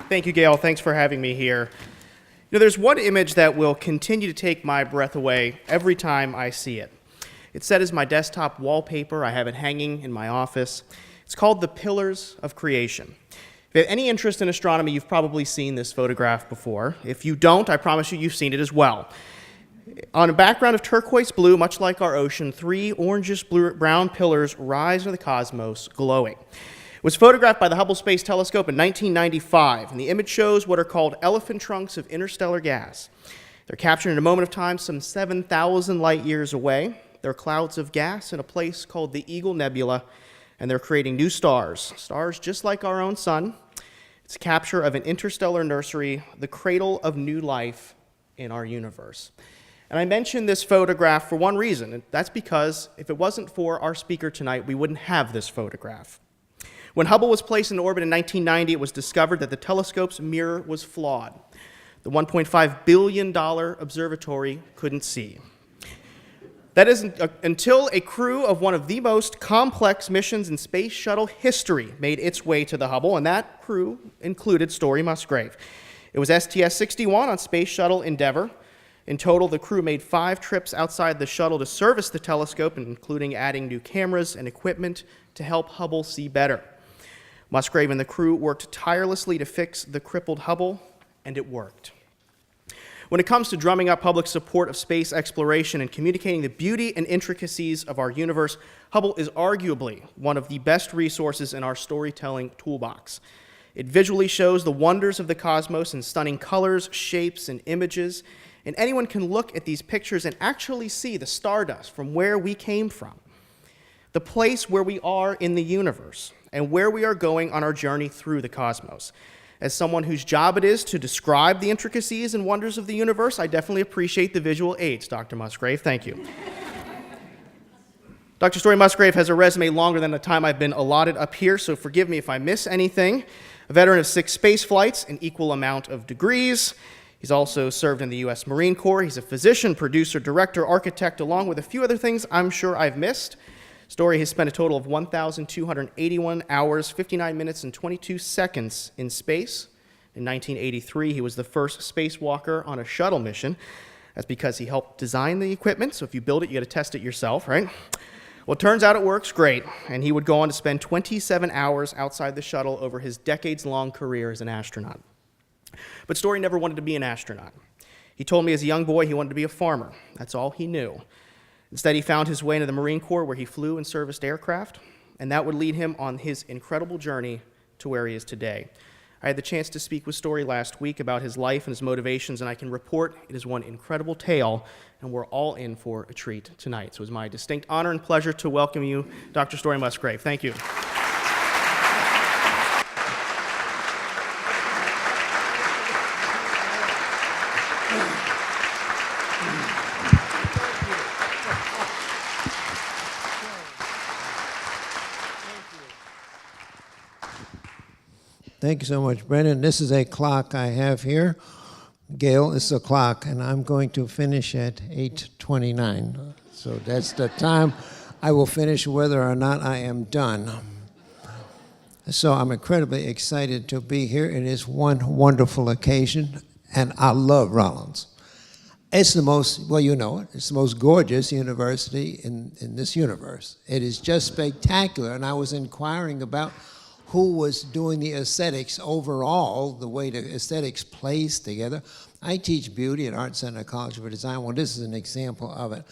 Thank you, Gail. Thanks for having me here. There's one image that will continue to take my breath away every time I see it. It's set as my desktop wallpaper. I have it hanging in my office. It's called The Pillars of Creation. If you have any interest in astronomy, you've probably seen this photograph before. If you don't, I promise you, you've seen it as well. On a background of turquoise blue, much like our ocean, three orangish-brown pillars rise into the cosmos, glowing. It was photographed by the Hubble Space Telescope in 1995, and the image shows what are called elephant trunks of interstellar gas. They're captured in a moment of time some 7,000 light years away. They're clouds of gas in a place called the Eagle Nebula, and they're creating new stars just like our own sun. It's a capture of an interstellar nursery, the cradle of new life in our universe. And I mention this photograph for one reason, and that's because if it wasn't for our speaker tonight, we wouldn't have this photograph. When Hubble was placed in orbit in 1990, it was discovered that the telescope's mirror was flawed. The $1.5 billion observatory couldn't see. That is until a crew of one of the most complex missions in space shuttle history made its way to the Hubble, and that crew included Story Musgrave. It was STS-61 on Space Shuttle Endeavour. In total, the crew made 5 trips outside the shuttle to service the telescope, including adding new cameras and equipment to help Hubble see better. Musgrave and the crew worked tirelessly to fix the crippled Hubble, and it worked. When it comes to drumming up public support of space exploration and communicating the beauty and intricacies of our universe, Hubble is arguably one of the best resources in our storytelling toolbox. It visually shows the wonders of the cosmos in stunning colors, shapes, and images, and anyone can look at these pictures and actually see the stardust from where we came from, the place where we are in the universe, and where we are going on our journey through the cosmos. As someone whose job it is to describe the intricacies and wonders of the universe, I definitely appreciate the visual aids, Dr. Musgrave. Thank you. Dr. Story Musgrave has a resume longer than the time I've been allotted up here, so forgive me if I miss anything. A veteran of 6 space flights, an equal amount of degrees. He's also served in the U.S. Marine Corps. He's a physician, producer, director, architect, along with a few other things I'm sure I've missed. Story has spent a total of 1,281 hours, 59 minutes, and 22 seconds in space. In 1983, he was the first spacewalker on a shuttle mission. That's because he helped design the equipment, so if you build it, you got to test it yourself, right? Well, it turns out it works great, and he would go on to spend 27 hours outside the shuttle over his decades-long career as an astronaut. But Story never wanted to be an astronaut. He told me as a young boy he wanted to be a farmer. That's all he knew. Instead, he found his way into the Marine Corps, where he flew and serviced aircraft, and that would lead him on his incredible journey to where he is today. I had the chance to speak with Story last week about his life and his motivations, and I can report it is one incredible tale, and we're all in for a treat tonight. So it is my distinct honor and pleasure to welcome you, Dr. Story Musgrave. Thank you. Thank you so much, Brendan. This is a clock I have here. Gail, this is a clock, and I'm going to finish at 8:29. So that's the time I will finish whether or not I am done. So I'm incredibly excited to be here. It is one wonderful occasion, and I love Rollins. It's the most, well, you know it, it's the most gorgeous university in this universe. It is just spectacular, and I was inquiring about who was doing the aesthetics overall, the way the aesthetics plays together. I teach beauty at Art Center College of Design. Well, this is an example of it.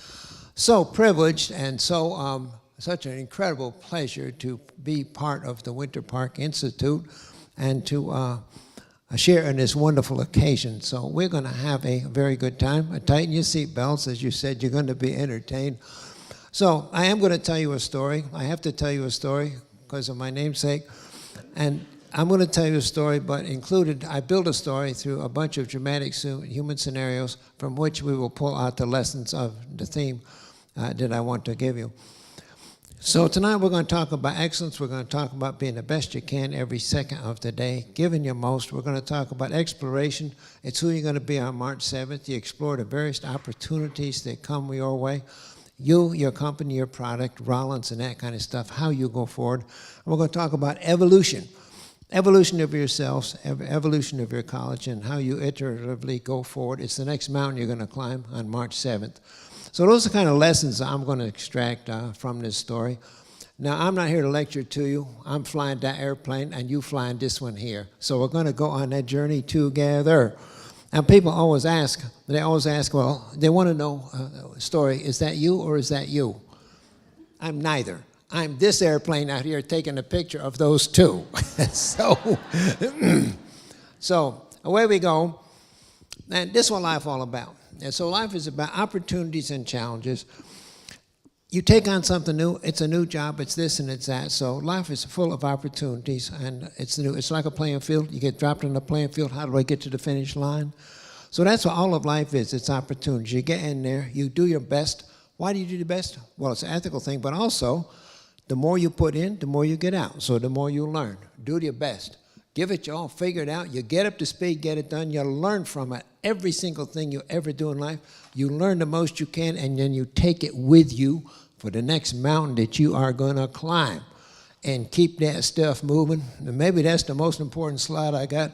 So privileged and so such an incredible pleasure to be part of the Winter Park Institute and to share in this wonderful occasion. So we're going to have a very good time. Tighten your seatbelts. As you said, you're going to be entertained. So I am going to tell you a story. I have to tell you a story because of my namesake. And I'm going to tell you a story, but I build a story through a bunch of dramatic human scenarios from which we will pull out the lessons of the theme that I want to give you. So tonight we're going to talk about excellence. We're going to talk about being the best you can every second of the day, giving your most. We're going to talk about exploration. It's who you're going to be on March 7th. You explore the various opportunities that come your way. You, your company, your product, Rollins, and that kind of stuff, how you go forward. And we're going to talk about evolution. evolution of yourselves, evolution of your college, and how you iteratively go forward. It's the next mountain you're going to climb on March 7th. So those are the kind of lessons I'm going to extract from this story. Now, I'm not here to lecture to you. I'm flying that airplane, and you flying this one here. So we're going to go on that journey together. And people always ask, well, they want to know, story, is that you or is that you? I'm neither. I'm this airplane out here taking a picture of those two. So away we go. And this is what life is all about. And so life is about opportunities and challenges. You take on something new, it's a new job, it's this and it's that. So life is full of opportunities, and it's new. It's like a playing field. You get dropped on the playing field, how do I get to the finish line? So that's what all of life is, it's opportunities. You get in there, you do your best. Why do you do your best? Well, it's an ethical thing, but also, the more you put in, the more you get out. So the more you learn. Do your best. Give it your all, figure it out. You get up to speed, get it done. You learn from it. Every single thing you ever do in life, you learn the most you can, and then you take it with you for the next mountain that you are going to climb. And keep that stuff moving. And maybe that's the most important slide I got.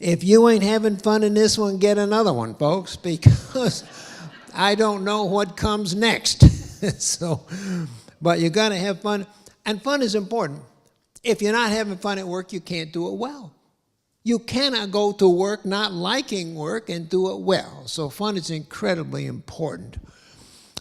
If you ain't having fun in this one, get another one, folks, because I don't know what comes next. But you got to have fun. And fun is important. If you're not having fun at work, you can't do it well. You cannot go to work not liking work and do it well. So fun is incredibly important.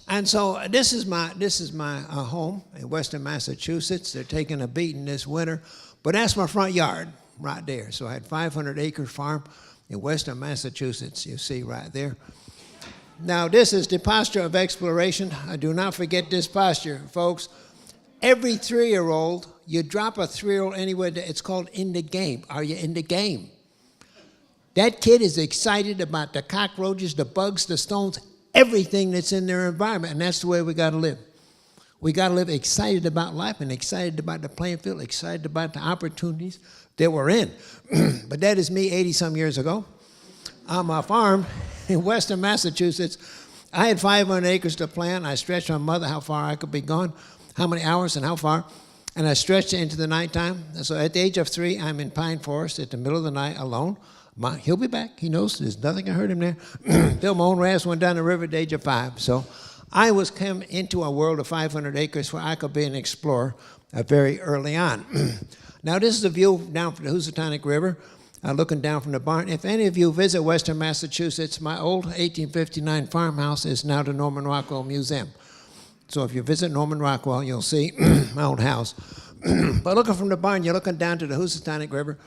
And so this is my home in Western Massachusetts. They're taking a beating this winter, but that's my front yard right there. So I had 500-acre farm in Western Massachusetts, you see right there. Now this is the posture of exploration. Do not forget this posture, folks. Every 3-year-old, you drop a 3-year-old anywhere, it's called in the game. Are you in the game? That kid is excited about the cockroaches, the bugs, the stones, everything that's in their environment, and that's the way we got to live. We got to live excited about life and excited about the playing field, excited about the opportunities that we're in. But that is me 80-some years ago. On my farm in Western Massachusetts, I had 500 acres to plant. I stretched my mother how far I could be gone, how many hours and how far, and I stretched it into the nighttime. So at the age of 3, I'm in pine forest at the middle of the night alone. He'll be back. He knows there's nothing can hurt him there. Built my own rafts, went down the river at the age of 5. So I was come into a world of 500 acres where I could be an explorer very early on. Now this is a view down from the Housatonic River, looking down from the barn. If any of you visit Western Massachusetts, my old 1859 farmhouse is now the Norman Rockwell Museum. So if you visit Norman Rockwell, you'll see my old house. But looking from the barn, you're looking down to the Housatonic River.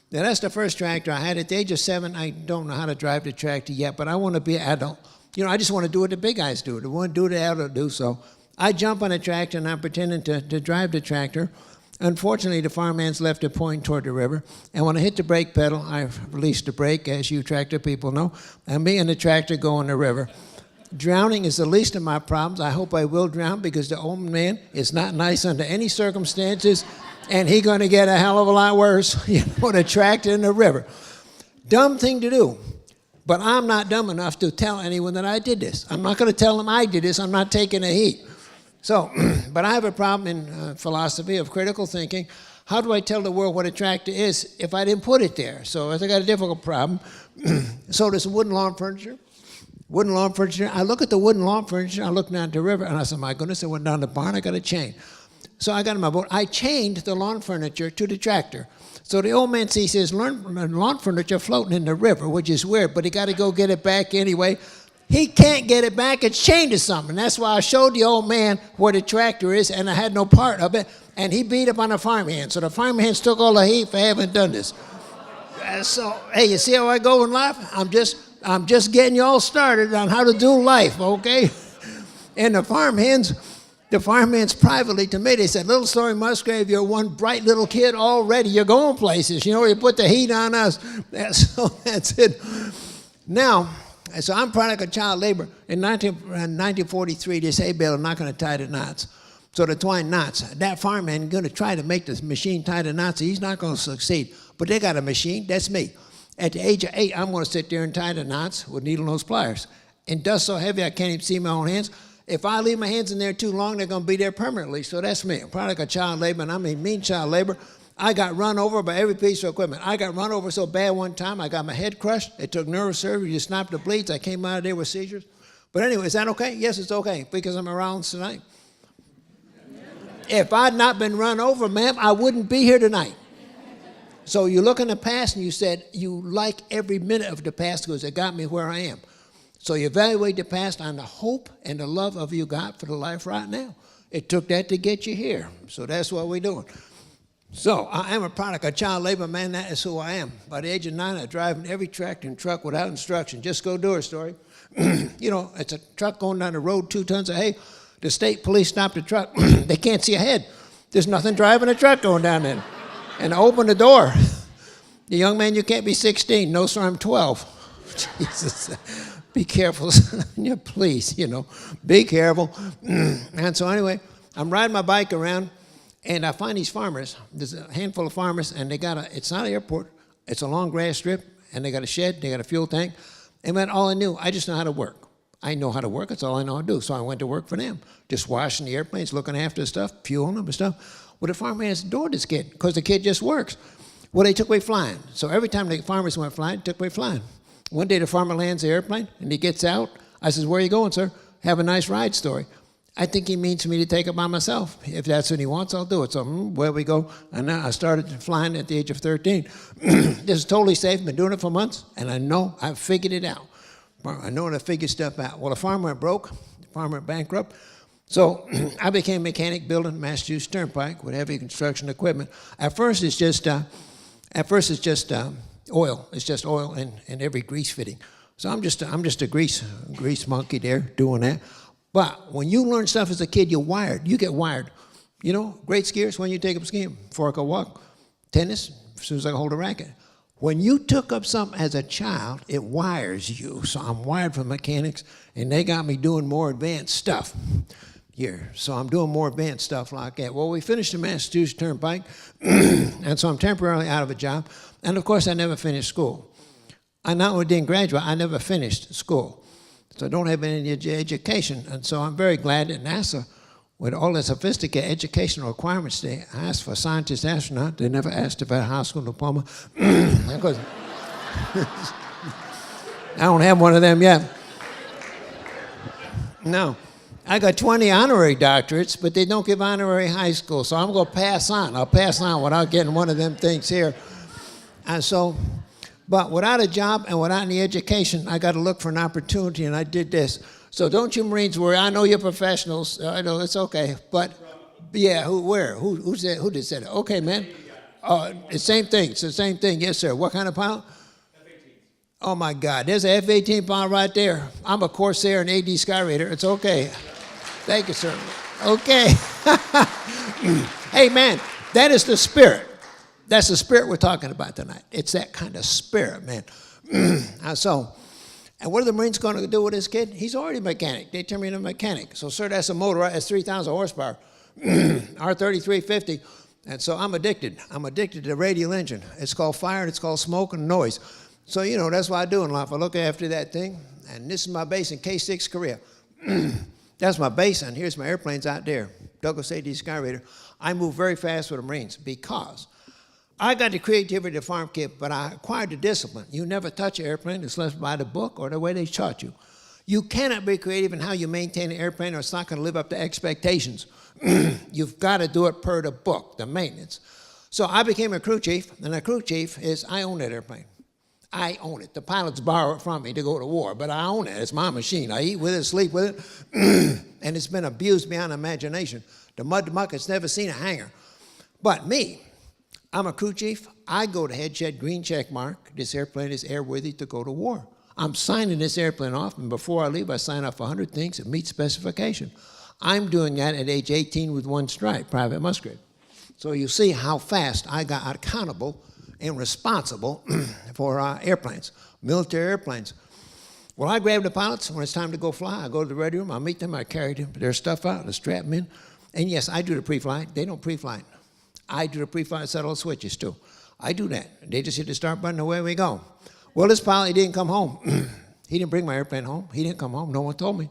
Now that's the first tractor I had. At the age of 7, I don't know how to drive the tractor yet, but I want to be an adult. You know, I just want to do what the big guys do. I want to do what the adults do. So I jump on a tractor and I'm pretending to drive the tractor. Unfortunately, the farmhands left it pointing toward the river. And when I hit the brake pedal, I released the brake, as you tractor people know, and me and the tractor go in the river. Drowning is the least of my problems. I hope I will drown because the old man is not nice under any circumstances, and he's going to get a hell of a lot worse, you know, the tractor in the river. Dumb thing to do, but I'm not dumb enough to tell anyone that I did this. I'm not going to tell them I did this. I'm not taking a heat. So, but I have a problem in philosophy of critical thinking. How do I tell the world what a tractor is if I didn't put it there? So I got a difficult problem. So there's wooden lawn furniture. Wooden lawn furniture. I look at the wooden lawn furniture, I look down the river, and I said, my goodness, I went down the barn, I got a chain. So I got in my boat. I chained the lawn furniture to the tractor. So the old man sees his lawn furniture floating in the river, which is weird, but he got to go get it back anyway. He can't get it back. It's chained to something. That's why I showed the old man where the tractor is, and I had no part of it, and he beat up on the farmhand. So the farmhands took all the heat for having done this. So, hey, you see how I go in life? I'm just getting you all started on how to do life, okay? And the farmhands privately to me, they said, little story Musgrave, you're one bright little kid already. You're going places. You know, you put the heat on us. So that's it. Now, so I'm product of child labor. In 1943, they say, Bill, I'm not going to tie the knots. So to twine knots, that farmhand is going to try to make this machine tie the knots. He's not going to succeed. But they got a machine. That's me. At the age of 8, I'm going to sit there and tie the knots with needle nose pliers. And dust so heavy I can't even see my own hands. If I leave my hands in there too long, they're going to be there permanently. So that's me. I'm product of child labor, and I mean mean child labor. I got run over by every piece of equipment. I got run over so bad one time, I got my head crushed. They took neurosurgery to stop the bleeds. I came out of there with seizures. But anyway, is that okay? Yes, it's okay, because I'm around tonight. If I'd not been run over, ma'am, I wouldn't be here tonight. So you look in the past and you said, you like every minute of the past because it got me where I am. So you evaluate the past on the hope and the love of you got for the life right now. It took that to get you here. So that's what we're doing. So I am a product of child labor, man. That is who I am. By the age of 9, I drive in every tractor and truck without instruction. Just go do it, story. You know, it's a truck going down the road, 2 tons of hay. The state police stopped the truck. They can't see ahead. There's nothing driving a truck going down there. And I open the door. The young man, you can't be 16. No, sir, I'm 12. Jesus, be careful. Yeah, please, you know, be careful. And so anyway, I'm riding my bike around, and I find these farmers. There's a handful of farmers, and they got it's not an airport. It's a long grass strip, and they got a shed. They got a fuel tank. And that's all I knew. I just know how to work. I know how to work. That's all I know how to do. So I went to work for them, just washing the airplanes, looking after the stuff, fueling them and stuff. Well, the farmer has adored this kid because the kid just works. Well, they took away flying. So every time the farmers went flying, took away flying. One day the farmer lands the airplane, and he gets out. I says, where are you going, sir? Have a nice ride, story. I think he means for me to take it by myself. If that's what he wants, I'll do it. So where we go. And now I started flying at the age of 13. This is totally safe. Been doing it for months, and I know I've figured it out. I know how to figure stuff out. Well, the farm went broke. The farm went bankrupt. So I became a mechanic building Massachusetts Turnpike with heavy construction equipment. At first, it's just oil. It's just oil and every grease fitting. So I'm just a grease monkey there doing that. But when you learn stuff as a kid, you're wired. You get wired. You know, great skiers, when you take up skiing, before I could walk. Tennis, as soon as I could hold a racket. When you took up something as a child, it wires you. So I'm wired for mechanics, and they got me doing more advanced stuff here. So I'm doing more advanced stuff like that. Well, we finished the Massachusetts Turnpike, and so I'm temporarily out of a job. And, of course, I never finished school. I not only didn't graduate, I never finished school. So I don't have any education. And so I'm very glad that NASA, with all the sophisticated educational requirements they asked for a scientist astronaut, they never asked if I had a high school diploma. Because I don't have one of them yet. No. I got 20 honorary doctorates, but they don't give honorary high school, so I'm going to pass on. I'll pass on without getting one of them things here. And so, but without a job and without any education, I got to look for an opportunity, and I did this. So don't you Marines worry. I know you're professionals. I know it's okay. But yeah, who said? Who did say that? Okay, man. The same thing. It's the same thing. Yes, sir. What kind of pilot? F-18. Oh my God, there's an F-18 pilot right there. I'm a Corsair and AD Skyraider. It's okay. Thank you, sir. Okay. Hey, man, that is the spirit. That's the spirit we're talking about tonight. It's that kind of spirit, man. And what are the Marines going to do with this kid? He's already a mechanic. They turn me into a mechanic. So, sir, that's a motor. That's 3,000 horsepower. R3350. And so I'm addicted. I'm addicted to the radial engine. It's called fire, and it's called smoke and noise. So, you know, that's what I do in life. I look after that thing. And this is my base in K6, Korea. That's my base, and here's my airplanes out there. Douglas AD Skyraider. I move very fast with the Marines because I got the creativity to farm kid, but I acquired the discipline. You never touch an airplane unless by the book or the way they taught you. You cannot be creative in how you maintain an airplane, or it's not going to live up to expectations. You've got to do it per the book, the maintenance. So I became a crew chief, and a crew chief is I own that airplane. I own it. The pilots borrow it from me to go to war, but I own it. It's my machine. I eat with it, sleep with it, and it's been abused beyond imagination. The mud muck has never seen a hangar. But me, I'm a crew chief. I go to head shed, green check mark. This airplane is airworthy to go to war. I'm signing this airplane off, and before I leave, I sign off 100 things that meet specification. I'm doing that at age 18 with 1 stripe, Private Musgrave. So you see how fast I got accountable and responsible for airplanes, military airplanes. Well, I grab the pilots. When it's time to go fly, I go to the ready room. I meet them. I carry their stuff out. I strap them in. And yes, I do the pre-flight. They don't pre-flight. I do the pre-flight set all the switches too. I do that. They just hit the start button, away we go. Well, this pilot, he didn't come home. He didn't bring my airplane home. He didn't come home. No one told me.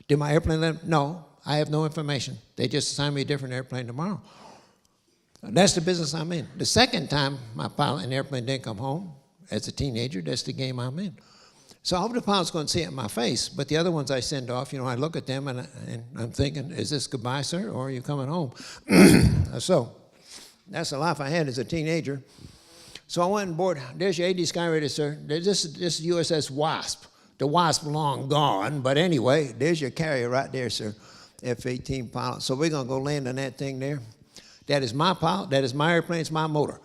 Did my airplane let him? No, I have no information. They just assigned me a different airplane tomorrow. That's the business I'm in. The second time my pilot in the airplane didn't come home as a teenager, that's the game I'm in. So I hope the pilot's going to see it in my face, but the other ones I send off, I look at them and I'm thinking, is this goodbye, sir, or are you coming home? So that's the life I had as a teenager. So I went on board. There's your AD Skyraider, sir. This is USS Wasp. The Wasp long gone, but anyway, there's your carrier right there, sir. F-18 pilot. So we're going to go land on that thing there. That is my pilot. That is my airplane. It's my motor.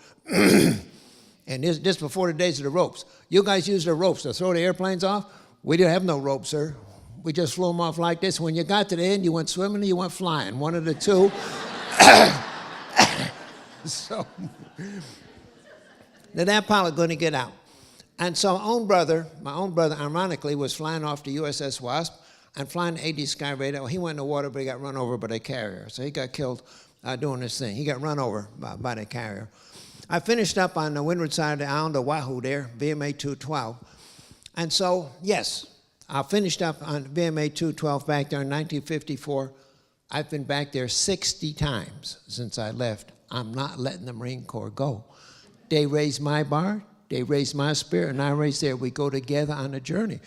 And this before the days of the ropes. You guys use the ropes to throw the airplanes off. We didn't have no ropes, sir. We just flew them off like this. When you got to the end, you went swimming or you went flying. One of the two. So now that pilot going to get out. And so my own brother, ironically, was flying off the USS Wasp and flying the AD Skyraider. Well, he went in the water, but he got run over by the carrier. So he got killed doing this thing. He got run over by the carrier. I finished up on the windward side of the island of Oahu there, VMA 212. And so, yes, I finished up on VMA 212 back there in 1954. I've been back there 60 times since I left. I'm not letting the Marine Corps go. They raised my bar, they raised my spirit, and I raised there. We go together on a journey.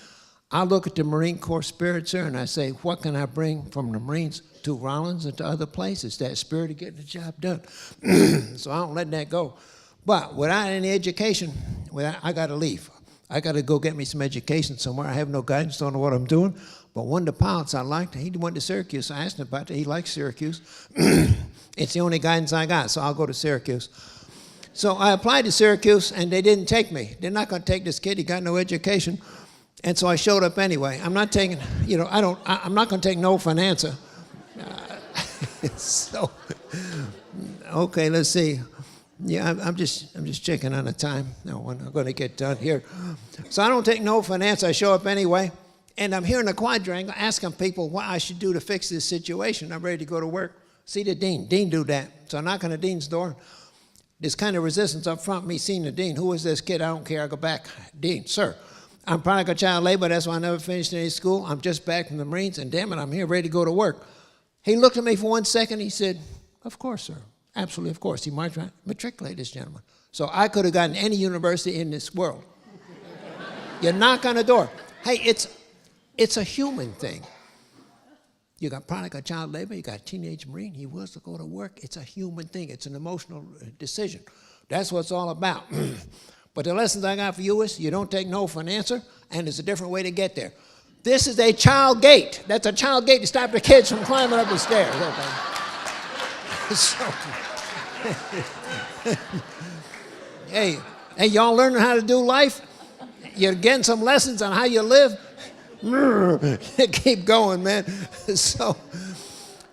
I look at the Marine Corps spirit, sir, and I say, what can I bring from the Marines to Rollins and to other places? That spirit of getting the job done. So I don't let that go. But without any education, I got to leave. I got to go get me some education somewhere. I have no guidance, don't know what I'm doing. But one of the pilots I liked, he went to Syracuse. I asked him about it. He likes Syracuse. It's the only guidance I got, so I'll go to Syracuse. So I applied to Syracuse, and they didn't take me. They're not going to take this kid. He got no education. And so I showed up anyway. I'm not taking, I'm not going to take no for an answer. So, okay, let's see. Yeah, I'm just checking on the time. No, I'm going to get done here. So I don't take no for an answer. I show up anyway. And I'm here in the quadrangle asking people what I should do to fix this situation. I'm ready to go to work. See the dean. Dean do that. So I knock on the dean's door. There's kind of resistance up front, me seeing the dean. Who is this kid? I don't care. I go back. Dean, sir, I'm product of child labor. That's why I never finished any school. I'm just back from the Marines, and damn it, I'm here ready to go to work. He looked at me for 1 second. He said, of course, sir. Absolutely, of course. He marched around, matriculate this gentleman. So I could have gotten any university in this world. You knock on the door. Hey, it's a human thing. You got product of child labor, you got a teenage Marine, he wants to go to work. It's a human thing. It's an emotional decision. That's what it's all about. But the lessons I got for you is you don't take no for an answer, and there's a different way to get there. This is a child gate. That's a child gate to stop the kids from climbing up the stairs. Okay. So, hey, y'all learning how to do life? You're getting some lessons on how you live? Keep going, man. So,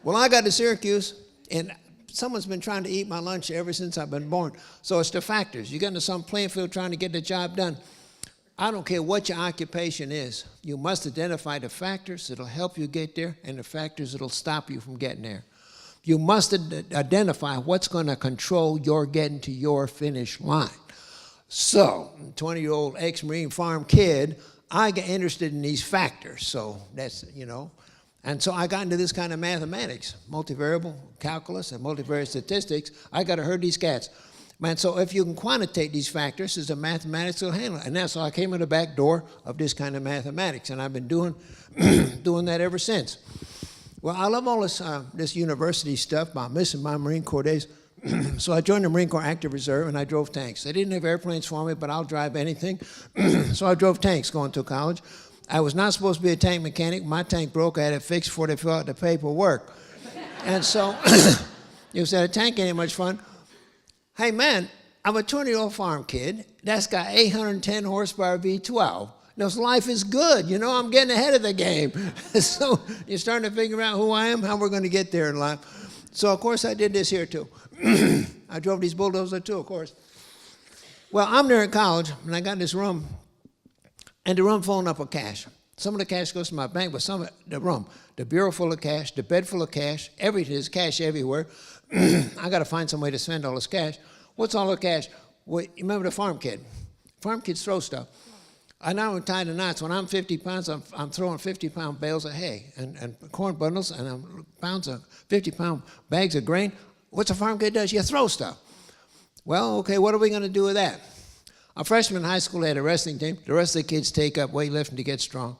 well, I got to Syracuse, and someone's been trying to eat my lunch ever since I've been born. So it's the factors. You get into some playing field trying to get the job done. I don't care what your occupation is. You must identify the factors that'll help you get there and the factors that'll stop you from getting there. You must identify what's going to control your getting to your finish line. So, 20-year-old ex-Marine farm kid, I get interested in these factors. So that's, and so I got into this kind of mathematics, multivariable calculus and multivariate statistics. I got to herd these cats. Man, so if you can quantitate these factors, there's a mathematics that'll handle it. And that's how I came in the back door of this kind of mathematics. And I've been doing that ever since. Well, I love all this university stuff, but I'm missing my Marine Corps days. So I joined the Marine Corps Active Reserve, and I drove tanks. They didn't have airplanes for me, but I'll drive anything. So I drove tanks going to college. I was not supposed to be a tank mechanic. My tank broke. I had it fixed before they filled out the paperwork. And so you said a tank ain't much fun. Hey, man, I'm a 20-year-old farm kid that's got 810 horsepower V12. Now, life is good. I'm getting ahead of the game. So you're starting to figure out who I am, how we're going to get there in life. So, of course, I did this here, too. I drove these bulldozers, too, of course. Well, I'm there at college, and I got this room, and the room filling up with cash. Some of the cash goes to my bank, but some of the room, the bureau full of cash, the bed full of cash, everything is cash everywhere. I got to find some way to spend all this cash. What's all the cash? Well, you remember the farm kid? Farm kids throw stuff. I now tie the knots. When I'm 50 pounds, I'm throwing 50-pound bales of hay and corn bundles and pounds of 50-pound bags of grain. What's a farm kid does? You throw stuff. Well, okay, what are we going to do with that? A freshman in high school had a wrestling team. The rest of the kids take up weightlifting to get strong.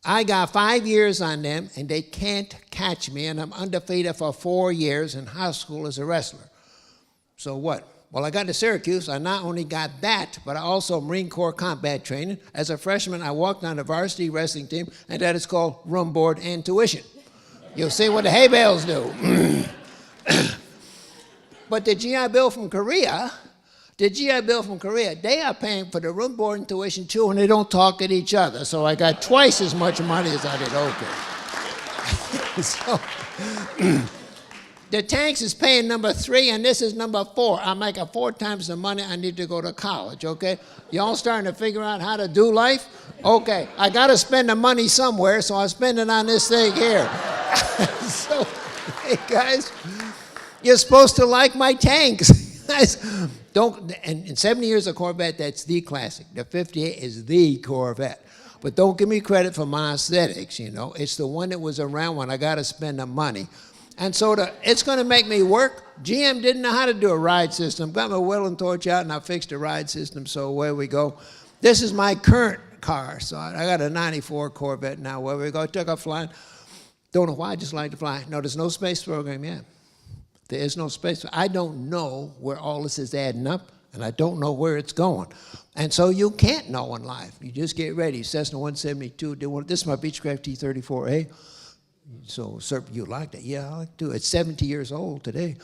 I got 5 years on them, and they can't catch me, and I'm undefeated for 4 years in high school as a wrestler. So what? Well, I got to Syracuse. I not only got that, but I also Marine Corps combat training. As a freshman, I walked on the varsity wrestling team, and that is called room, board, and tuition. You'll see what the hay bales do. But the GI Bill from Korea, they are paying for the room, board, and tuition too, and they don't talk at each other. So I got twice as much money as I did. Okay. So the tanks is paying number 3, and this is number 4. I'm making 4 times the money I need to go to college, okay? Y'all starting to figure out how to do life? Okay, I got to spend the money somewhere, so I spend it on this thing here. So, hey guys, you're supposed to like my tanks. Guys, don't, and in 70 years of Corvette, that's the classic. The 58 is the Corvette. But don't give me credit for my aesthetics, you know. It's the one that was around when I got to spend the money. And so it's going to make me work. GM didn't know how to do a ride system. Got my welding torch out, and I fixed the ride system, so away we go. This is my current car. So I got a 94 Corvette now. Where we go, took off flying. Don't know why, I just like to fly. No, there's no space program yet. There is no space. I don't know where all this is adding up, and I don't know where it's going. And so you can't know in life. You just get ready. Cessna 172. This is my Beechcraft T-34A. So, sir, you like that? Yeah, I like to. It's 70 years old today.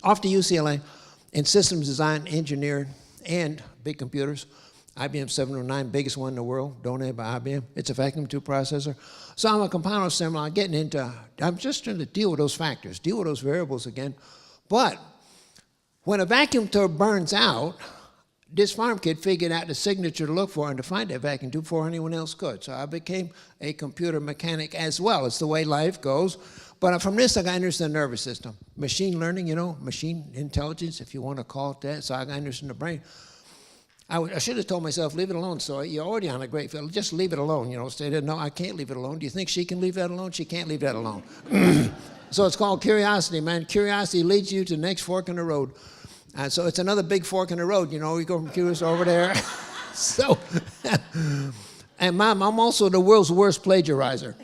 Off to UCLA in systems design, engineering, and big computers. IBM 709, biggest one in the world, donated by IBM. It's a vacuum tube processor. So I'm a compound assembler. I'm just trying to deal with those factors, deal with those variables again. But when a vacuum tube burns out, this farm kid figured out the signature to look for and to find that vacuum tube before anyone else could. So I became a computer mechanic as well. It's the way life goes. But from this, I got interested in the nervous system. Machine learning, you know, machine intelligence, if you want to call it that. So I got interested in the brain. I should have told myself, leave it alone, so you're already on a great field. Just leave it alone, you know. Say, no, I can't leave it alone. Do you think she can leave that alone? She can't leave that alone. So it's called curiosity, man. Curiosity leads you to the next fork in the road. So it's another big fork in the road, you know. We go from curious over there. So, and Mom, I'm also the world's worst plagiarizer.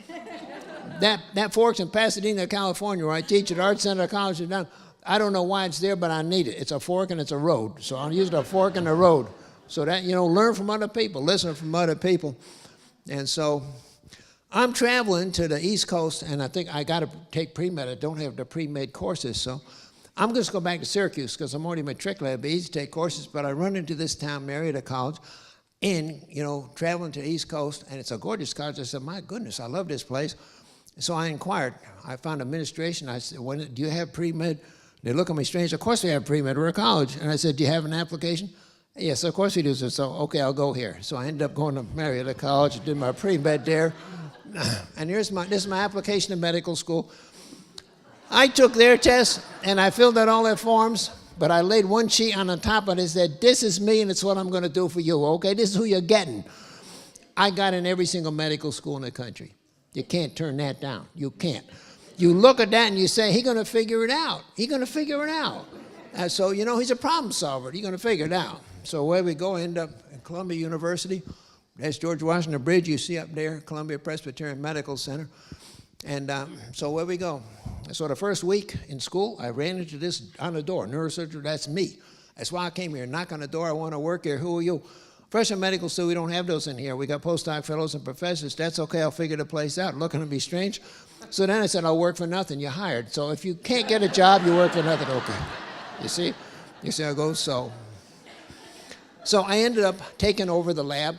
That fork's in Pasadena, California, where I teach at Art Center College of Down. I don't know why it's there, but I need it. It's a fork and it's a road. So I'm using a fork and a road. So that, you know, learn from other people, listen from other people. And so I'm traveling to the East Coast, and I think I got to take pre-med. I don't have the pre-med courses, so I'm just going to go back to Syracuse because I'm already matriculated. It'd be easy to take courses, but I run into this town, Marietta College, and, you know, traveling to the East Coast, and it's a gorgeous college. I said, my goodness, I love this place. So I inquired. I found administration. I said, do you have pre-med? They look at me strange. Of course we have pre-med. We're a college. And I said, do you have an application? Yes, of course we do. So, okay, I'll go here. So I ended up going to Marietta College, did my pre-med there. And this is my application to medical school. I took their test, and I filled out all their forms, but I laid one sheet on the top of it and said, this is me, and it's what I'm going to do for you, okay? This is who you're getting. I got in every single medical school in the country. You can't turn that down. You can't. You look at that and you say, he's going to figure it out. He's going to figure it out. And so, you know, he's a problem solver. He's going to figure it out. So where we go, end up at Columbia University. That's George Washington Bridge you see up there, Columbia Presbyterian Medical Center. And so where we go. So the first week in school, I ran into this on the door. Neurosurgery, that's me. That's why I came here. Knock on the door, I want to work here. Who are you? Freshman medical school, we don't have those in here. We got postdoc fellows and professors. That's okay, I'll figure the place out. Looking to be strange. So then I said, I'll work for nothing. You're hired. So if you can't get a job, you work for nothing. Okay. You see? You see how it goes? So I ended up taking over the lab.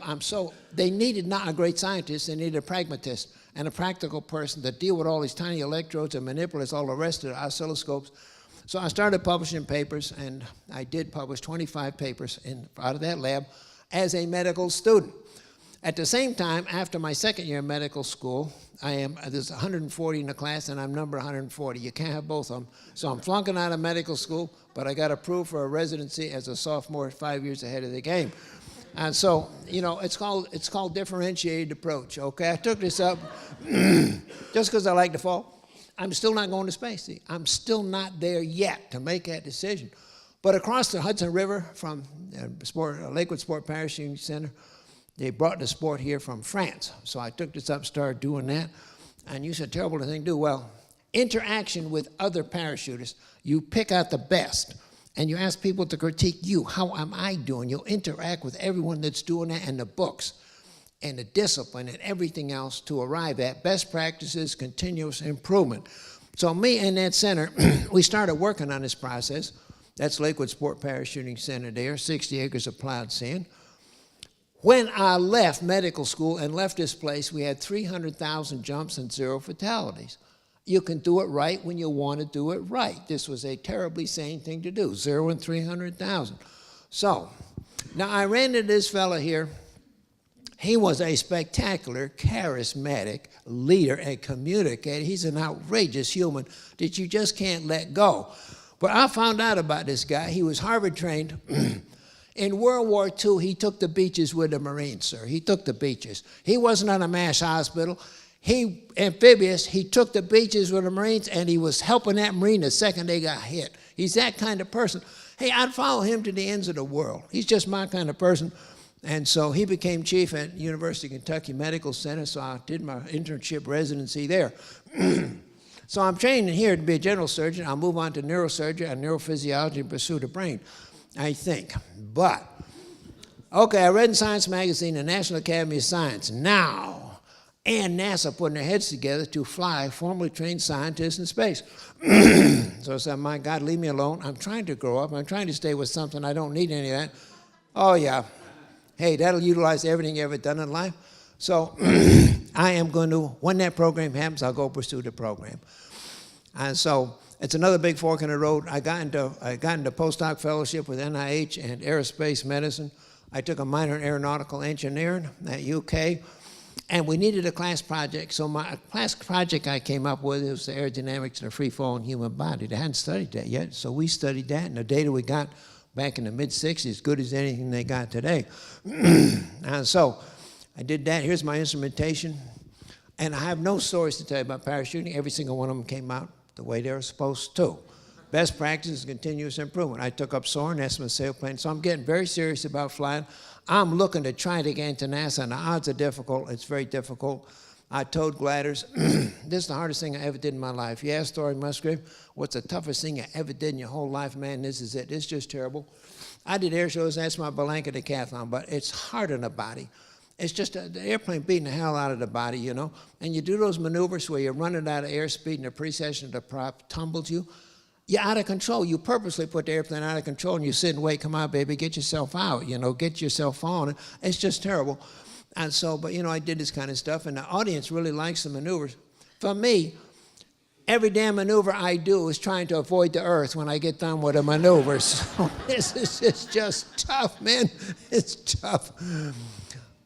They needed not a great scientist, they needed a pragmatist and a practical person to deal with all these tiny electrodes and manipulators, all the rest of the oscilloscopes. So I started publishing papers, and I did publish 25 papers out of that lab as a medical student. At the same time, after my second year in medical school, there's 140 in the class, and I'm number 140. You can't have both of them. So I'm flunking out of medical school, but I got approved for a residency as a sophomore 5 years ahead of the game. And so, you know, it's called differentiated approach, okay? I took this up just because I like to fall. I'm still not going to space. See, I'm still not there yet to make that decision. But across the Hudson River from Lakewood Sport Parachuting Center, they brought the sport here from France. So I took this up, started doing that. And you said, terrible thing to do. Well, interaction with other parachutists, you pick out the best. And you ask people to critique you. How am I doing? You'll interact with everyone that's doing that and the books and the discipline and everything else to arrive at best practices, continuous improvement. So me and that center, we started working on this process. That's Lakewood Sport Parachuting Center there, 60 acres of plowed sand. When I left medical school and left this place, we had 300,000 jumps and 0 fatalities. You can do it right when you want to do it right. This was a terribly sane thing to do, 0 and 300,000. So, now I ran into this fella here. He was a spectacular, charismatic leader and communicator. He's an outrageous human that you just can't let go. But I found out about this guy. He was Harvard trained. In World War II, he took the beaches with the Marines, sir. He took the beaches. He wasn't on a MASH hospital. He, amphibious, he took the beaches with the Marines, and he was helping that Marine the second they got hit. He's that kind of person. Hey, I'd follow him to the ends of the world. He's just my kind of person. And so he became chief at University of Kentucky Medical Center, so I did my internship residency there. So I'm training here to be a general surgeon. I'll move on to neurosurgery and neurophysiology and pursue the brain, I think. But, okay, I read in Science Magazine, the National Academy of Science, now, and NASA putting their heads together to fly formally trained scientists in space. So I said, my God, leave me alone. I'm trying to grow up. I'm trying to stay with something. I don't need any of that. Oh, yeah. Hey, that'll utilize everything you ever done in life. So I am going to, when that program happens, I'll go pursue the program. And so it's another big fork in the road. I got into postdoc fellowship with NIH and aerospace medicine. I took a minor in aeronautical engineering at UK, and we needed a class project. So my class project I came up with was the aerodynamics of the free-falling human body. They hadn't studied that yet, so we studied that, and the data we got back in the mid-60s, as good as anything they got today. And so I did that. Here's my instrumentation. And I have no stories to tell you about parachuting. Every single one of them came out the way they were supposed to. Best practice is continuous improvement. I took up soaring, that's my sailplane. So I'm getting very serious about flying. I'm looking to try to get into NASA, and the odds are difficult. It's very difficult. I towed gliders. This is the hardest thing I ever did in my life. You ask Story Musgrave, what's the toughest thing you ever did in your whole life? Man, this is it. It's just terrible. I did air shows. That's my blanket decathlon, but it's hard on the body. It's just the airplane beating the hell out of the body, you know. And you do those maneuvers where you're running out of airspeed and the precession of the prop tumbles you. You're out of control. You purposely put the airplane out of control, and you sit and wait. Come on, baby, get yourself out, you know, get yourself on. It's just terrible. And so, but, you know, I did this kind of stuff, and the audience really likes the maneuvers. For me, every damn maneuver I do is trying to avoid the earth when I get done with a maneuver. So this is just tough, man. It's tough.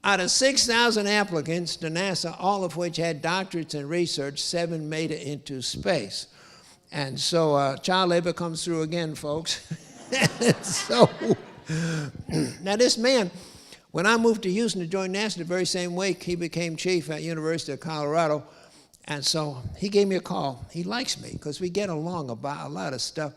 Out of 6,000 applicants to NASA, all of which had doctorates in research, 7 made it into space. And so child labor comes through again, folks. So now this man, when I moved to Houston to join NASA the very same week, he became chief at University of Colorado. And so he gave me a call. He likes me because we get along about a lot of stuff.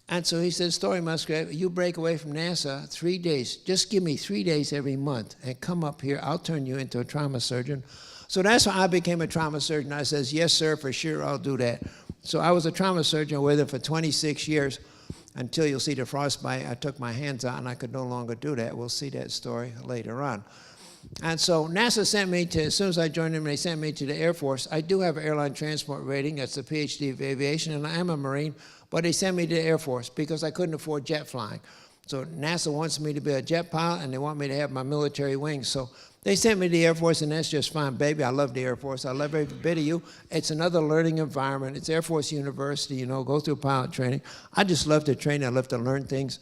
And so he said, Story Musgrave, you break away from NASA 3 days. Just give me 3 days every month and come up here. I'll turn you into a trauma surgeon. So that's how I became a trauma surgeon. I says, yes, sir, for sure, I'll do that. So I was a trauma surgeon with him for 26 years until you'll see the frostbite. I took my hands out and I could no longer do that. We'll see that story later on. And so NASA sent me to, as soon as I joined them, they sent me to the Air Force. I do have an airline transport rating. That's a PhD of aviation, and I am a Marine. But they sent me to the Air Force because I couldn't afford jet flying. So NASA wants me to be a jet pilot, and they want me to have my military wings. So they sent me to the Air Force, and that's just fine, baby. I love the Air Force. I love every bit of you. It's another learning environment. It's Air Force University, you know, go through pilot training. I just love to train. I love to learn things.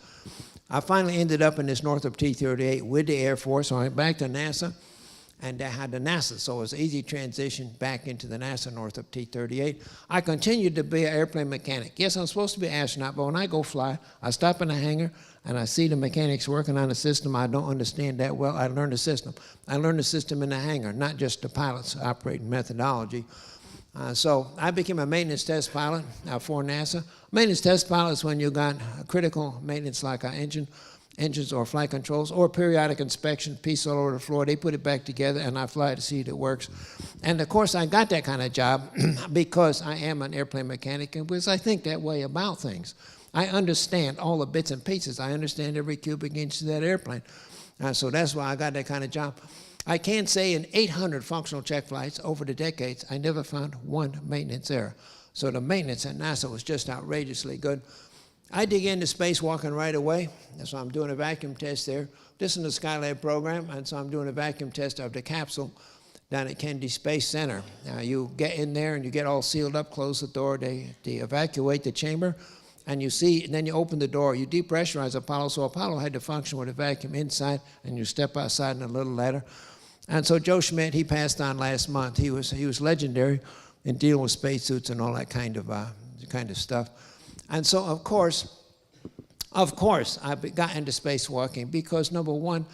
I finally ended up in this Northrop T-38 with the Air Force. So I went back to NASA, and I had the NASA. So it was an easy transition back into the NASA Northrop T-38. I continued to be an airplane mechanic. Yes, I'm supposed to be an astronaut, but when I go fly, I stop in a hangar, and I see the mechanics working on a system I don't understand that well. I learn the system. I learn the system in the hangar, not just the pilot's operating methodology. So I became a maintenance test pilot for NASA. Maintenance test pilot is when you got critical maintenance like engines or flight controls or periodic inspection, piece all over the floor. They put it back together and I fly to see if it works. And of course I got that kind of job because I am an airplane mechanic and because I think that way about things. I understand all the bits and pieces. I understand every cubic inch of that airplane. So that's why I got that kind of job. I can say in 800 functional check flights over the decades, I never found one maintenance error. So the maintenance at NASA was just outrageously good. I dig into spacewalking right away. So I'm doing a vacuum test there. This is the Skylab program, and so I'm doing a vacuum test of the capsule down at Kennedy Space Center. Now you get in there and you get all sealed up, close the door, they evacuate the chamber, and you see, and then you open the door, you depressurize Apollo, so Apollo had to function with a vacuum inside, and you step outside in a little ladder. And so Joe Schmidt, he passed on last month. He was legendary in dealing with spacesuits and all that kind of stuff. And so of course, I got into spacewalking because number one,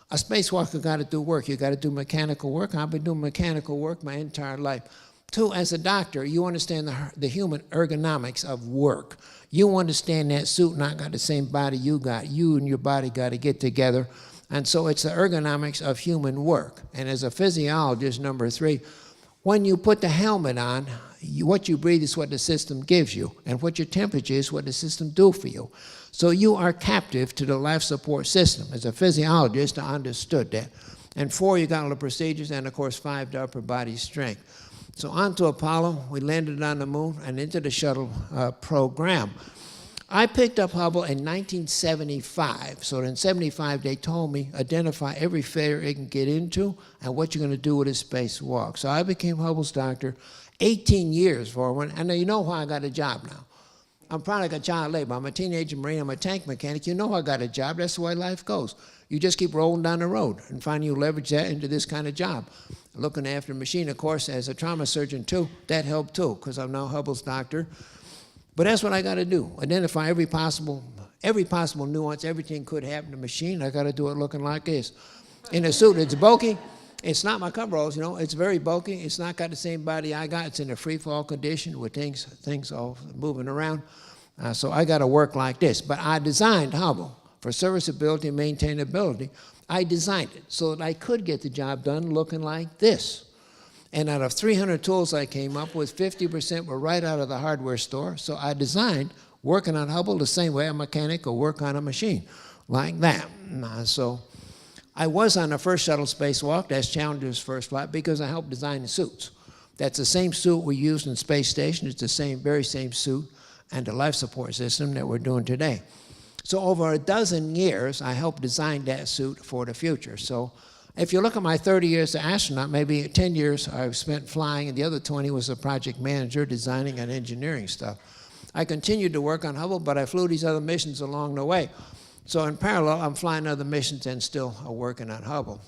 a spacewalker got to do work. You got to do mechanical work. I've been doing mechanical work my entire life. Two, as a doctor, you understand the human ergonomics of work. You understand that suit not got the same body you got. You and your body got to get together. And so it's the ergonomics of human work. And as a physiologist, number three, when you put the helmet on, what you breathe is what the system gives you, and what your temperature is what the system do for you. So you are captive to the life support system. As a physiologist, I understood that. And four, you got all the procedures, and of course, five, the upper body strength. So on to Apollo, we landed on the moon and into the shuttle program. I picked up Hubble in 1975. So in 75, they told me, identify every failure it can get into and what you're going to do with a spacewalk. So I became Hubble's doctor 18 years for one. And you know why I got a job now. I'm probably like a child labor. I'm a teenager Marine. I'm a tank mechanic. You know I got a job. That's the way life goes. You just keep rolling down the road and finally you leverage that into this kind of job. Looking after a machine, of course, as a trauma surgeon too, that helped too, because I'm now Hubble's doctor. But that's what I got to do. Identify every possible nuance, everything could happen to a machine. I got to do it looking like this. In a suit, it's bulky. It's not my coveralls, you know. It's very bulky. It's not got the same body I got. It's in a free fall condition with things all moving around. So I got to work like this. But I designed Hubble for serviceability and maintainability. I designed it so that I could get the job done looking like this. And out of 300 tools I came up with, 50% were right out of the hardware store. So I designed working on Hubble the same way a mechanic will work on a machine, like that. So I was on the first shuttle spacewalk, that's Challenger's first flight, because I helped design the suits. That's the same suit we used in space station. It's the very same suit and the life support system that we're doing today. So over a dozen years, I helped design that suit for the future. So if you look at my 30 years as an astronaut, maybe 10 years I've spent flying, and the other 20 was a project manager designing and engineering stuff. I continued to work on Hubble, but I flew these other missions along the way. So in parallel, I'm flying other missions and still working on Hubble.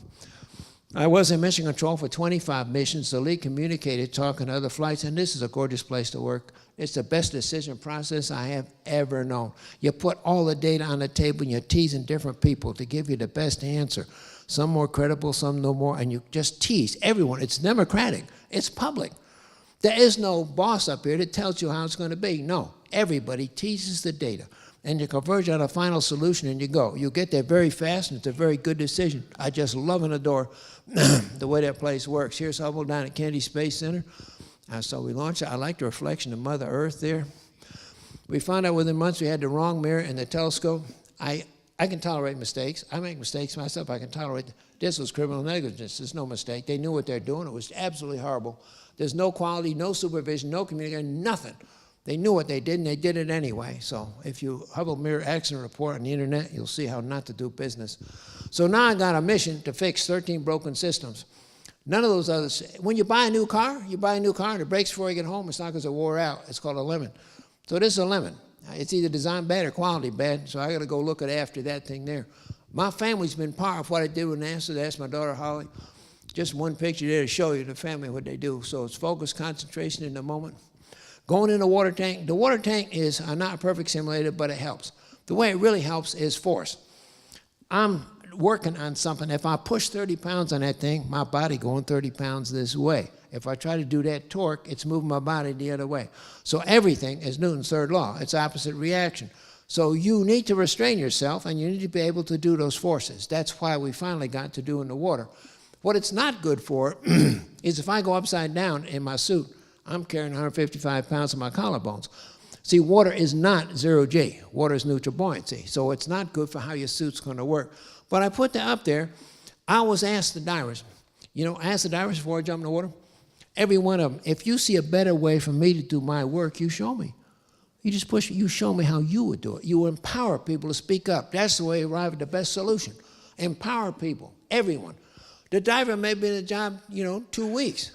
I was in mission control for 25 missions, the lead communicator talking to other flights, and this is a gorgeous place to work. It's the best decision process I have ever known. You put all the data on the table and you're teasing different people to give you the best answer. Some more credible, some no more, and you just tease everyone. It's democratic. It's public. There is no boss up here that tells you how it's going to be. No, everybody teases the data, and you converge on a final solution, and you go. You get there very fast, and it's a very good decision. I just love and adore the way that place works. Here's Hubble down at Kennedy Space Center. So we launched it. I like the reflection of Mother Earth there. We found out within months we had the wrong mirror in the telescope. I can tolerate mistakes. I make mistakes myself. I can tolerate. This was criminal negligence. There's no mistake. They knew what they're doing. It was absolutely horrible. There's no quality, no supervision, no communication, nothing. They knew what they did, and they did it anyway. So if you Hubble Mirror Accident Report on the internet, you'll see how not to do business. So now I got a mission to fix 13 broken systems. None of those others. When you buy a new car, and it breaks before you get home. It's not because it wore out. It's called a lemon. So this is a lemon. It's either design bad or quality bad, so I got to go look at after that thing there. My family's been part of what I did with NASA. That's my daughter, Holly. Just one picture there to show you the family, what they do. So it's focus, concentration in the moment. Going in the water tank. The water tank is not a perfect simulator, but it helps. The way it really helps is force. working on something, if I push 30 pounds on that thing, my body going 30 pounds this way. If I try to do that torque, it's moving my body the other way. So everything is Newton's third law. It's opposite reaction. So you need to restrain yourself, and you need to be able to do those forces. That's why we finally got to do in the water. What it's not good for is if I go upside down in my suit, I'm carrying 155 pounds on my collarbones. See, water is not zero G. Water is neutral buoyancy. So it's not good for how your suit's going to work. But I put that up there. I always ask the divers, ask the divers before I jump in the water. Every one of them, if you see a better way for me to do my work, you show me. You just push it. You show me how you would do it. You empower people to speak up. That's the way you arrive at the best solution. Empower people, everyone. The diver may be in the job, 2 weeks.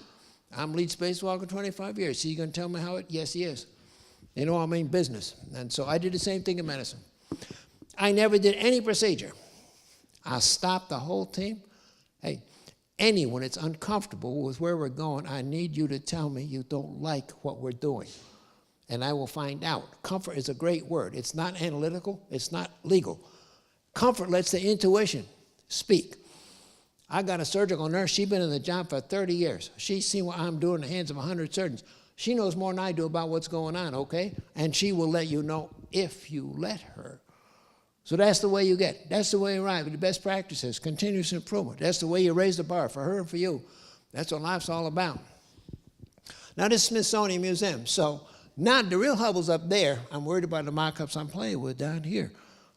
I'm lead spacewalker 25 years. So you going to tell me how it? Yes, he is. I mean business. And so I did the same thing in medicine. I never did any procedure. I stopped the whole team. Hey, anyone that's uncomfortable with where we're going, I need you to tell me you don't like what we're doing. And I will find out. Comfort is a great word. It's not analytical. It's not legal. Comfort lets the intuition speak. I got a surgical nurse. She's been in the job for 30 years. She's seen what I'm doing in the hands of 100 surgeons. She knows more than I do about what's going on, okay? And she will let you know if you let her. So that's the way you get. That's the way you arrive at the best practices, continuous improvement. That's the way you raise the bar for her and for you. That's what life's all about. Now this is Smithsonian Museum. So now the real Hubble's up there. I'm worried about the mock-ups I'm playing with down here.